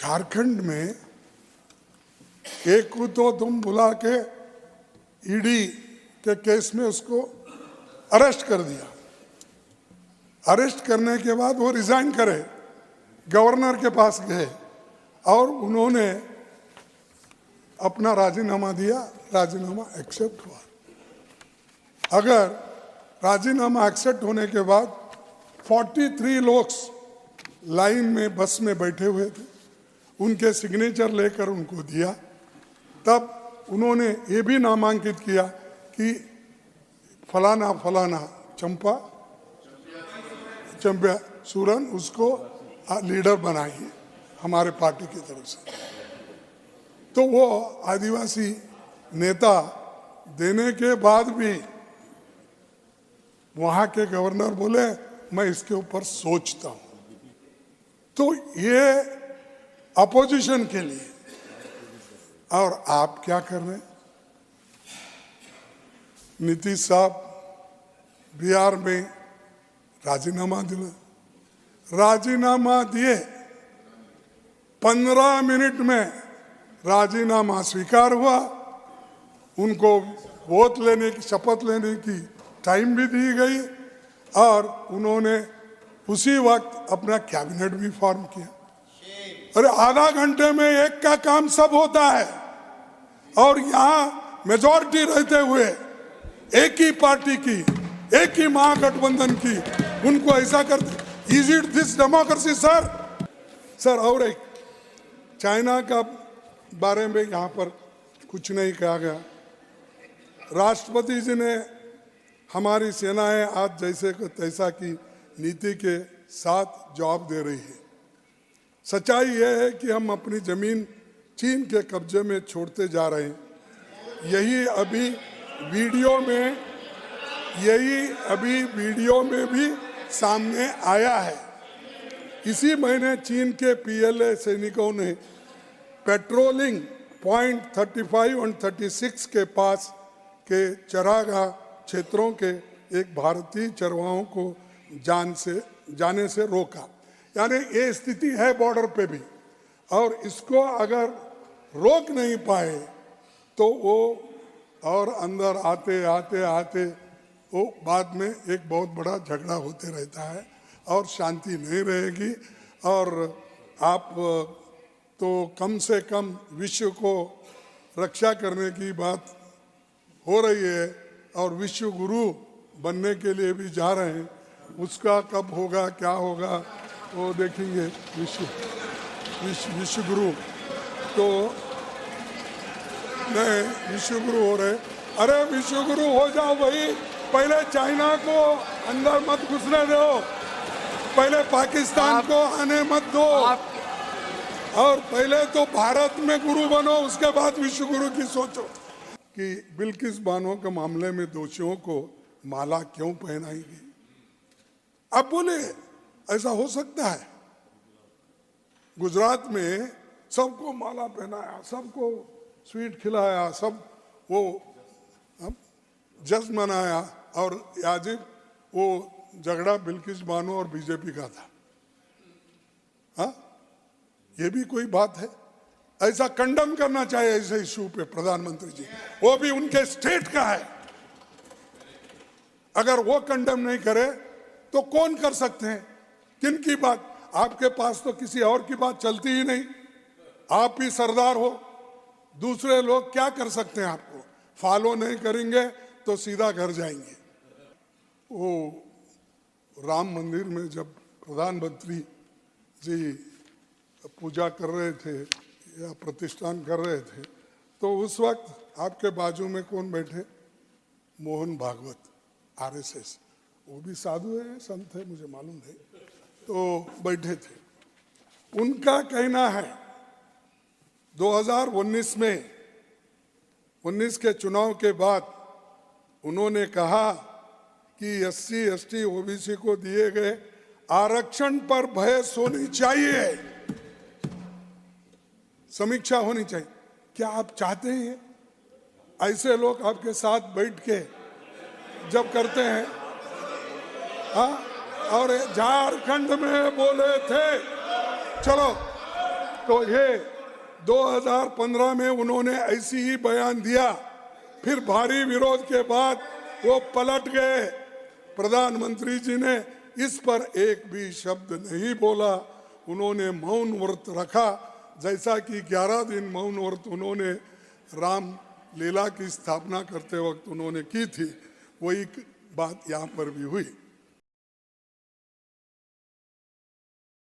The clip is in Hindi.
झारखंड में एक को तो तुम बुला के ईडी के केस में उसको अरेस्ट कर दिया। अरेस्ट करने के बाद वो रिजाइन करे, गवर्नर के पास गए और उन्होंने अपना राजीनामा दिया। राजीनामा एक्सेप्ट हुआ। अगर राजीनामा एक्सेप्ट होने के बाद 43 लोग लाइन में बस में बैठे हुए थे, उनके सिग्नेचर लेकर उनको दिया, तब उन्होंने ये भी नामांकित किया कि फलाना फलाना चंपा सूरन उसको लीडर बनाइए हमारे पार्टी की तरफ से। तो वो आदिवासी नेता देने के बाद भी वहां के गवर्नर बोले मैं इसके ऊपर सोचता हूं। तो ये अपोजिशन के लिए। और आप क्या कर रहे हैं? नीतीश साहब बिहार में राजीनामा दिए, 15 मिनट में राजीनामा स्वीकार हुआ। उनको वोट लेने की, शपथ लेने की टाइम भी दी गई और उन्होंने उसी वक्त अपना कैबिनेट भी फॉर्म किया। अरे आधा घंटे में एक का काम सब होता है और यहाँ मेजॉरिटी रहते हुए एक ही पार्टी की, एक ही महागठबंधन की, उनको ऐसा करते। Is it this democracy sir? और एक चाइना का बारे में यहाँ पर कुछ नहीं कहा गया। राष्ट्रपति जी ने हमारी सेनाएं आज जैसे को तैसा की नीति के साथ जवाब दे रही है। सच्चाई यह है कि हम अपनी जमीन चीन के कब्जे में छोड़ते जा रहे हैं। यही अभी वीडियो में भी सामने आया है। इसी महीने चीन के पीएलए सैनिकों ने पेट्रोलिंग पॉइंट 35 और 36 के पास के चरागाह क्षेत्रों के एक भारतीय चरवाहों को जाने से रोका। यानी ये स्थिति है बॉर्डर पे भी, और इसको अगर रोक नहीं पाए तो वो और अंदर आते आते आते वो बाद में एक बहुत बड़ा झगड़ा होते रहता है और शांति नहीं रहेगी। और आप तो कम से कम विश्व को रक्षा करने की बात हो रही है और विश्व गुरु बनने के लिए भी जा रहे हैं। उसका कब होगा, क्या होगा, वो देखेंगे। विश्व गुरु तो नहीं, विश्व गुरु हो रहे। अरे विश्व गुरु हो जाओ भाई, पहले चाइना को अंदर मत घुसने दो, पहले पाकिस्तान को आने मत दो, और पहले तो भारत में गुरु बनो, उसके बाद विश्व गुरु की सोचो। कि बिल्किस बानो के मामले में दोषियों को माला क्यों पहनाई गई? अब बोले ऐसा हो सकता है? गुजरात में सबको माला पहनाया, सबको स्वीट खिलाया, सब वो जश्न मनाया, और याजिब वो झगड़ा बिल्किस बानो और बीजेपी का था। हाँ, ये भी कोई बात है? ऐसा कंडम करना चाहिए ऐसे इशू पे प्रधानमंत्री जी, वो भी उनके स्टेट का है। अगर वो कंडम नहीं करे तो कौन कर सकते हैं? किन की बात? आपके पास तो किसी और की बात चलती ही नहीं, आप ही सरदार हो। दूसरे लोग क्या कर सकते हैं? आपको फॉलो नहीं करेंगे तो सीधा घर जाएंगे। वो राम मंदिर में जब प्रधानमंत्री जी पूजा कर रहे थे या प्रतिष्ठान कर रहे थे, तो उस वक्त आपके बाजू में कौन बैठे? मोहन भागवत, आरएसएस। वो भी साधु है, संत है, मुझे मालूम नहीं, तो बैठे थे। उनका कहना है 2019 में 19 के चुनाव के बाद उन्होंने कहा कि SC ST OBC को दिए गए आरक्षण पर बहस होनी चाहिए, समीक्षा होनी चाहिए। क्या आप चाहते हैं ऐसे लोग आपके साथ बैठ के जब करते हैं? हाँ, और झारखंड में बोले थे, चलो तो ये 2015 में उन्होंने ऐसी ही बयान दिया, फिर भारी विरोध के बाद वो पलट गए। प्रधानमंत्री जी ने इस पर एक भी शब्द नहीं बोला, उन्होंने मौन व्रत रखा, जैसा कि 11 दिन मौन व्रत उन्होंने राम लीला की स्थापना करते वक्त उन्होंने की थी, वही बात यहाँ पर भी हुई।